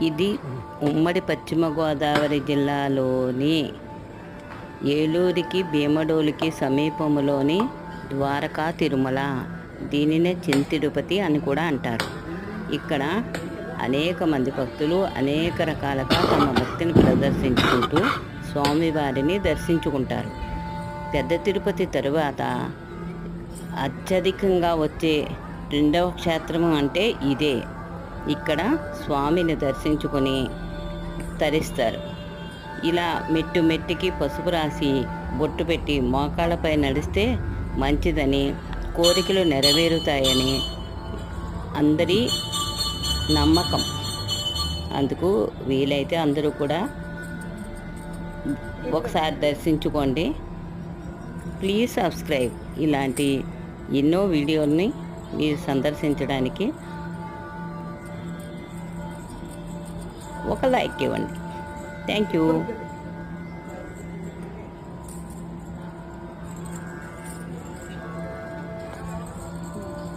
ఇది ఉమ్మడి పశ్చిమ గోదావరి జిల్లాలోని ఏలూరుకి భీమడోలుకి సమీపంలోని ద్వారకా తిరుమల. దీనినే చిన్న తిరుపతి అని కూడా అంటారు. ఇక్కడ అనేక మంది భక్తులు అనేక రకాలుగా తమ భక్తిని ప్రదర్శించుకుంటూ స్వామివారిని దర్శించుకుంటారు. పెద్ద తిరుపతి తరువాత అత్యధికంగా వచ్చే రెండవ క్షేత్రం అంటే ఇదే. ఇక్కడ స్వామిని దర్శించుకొని తరిస్తారు. ఇలా మెట్టు మెట్టుకి పసుపు రాసి బొట్టు పెట్టి మోకాళ్ళపై నడిస్తే మంచిదని, కోరికలు నెరవేరుతాయని అందరి నమ్మకం. అందుకు వీలైతే అందరూ కూడా ఒకసారి దర్శించుకోండి. Please subscribe. ఇలాంటి ఎన్నో వీడియోల్ని మీరు సందర్శించడానికి ఒక లైక్ ఇవ్వండి. Thank you.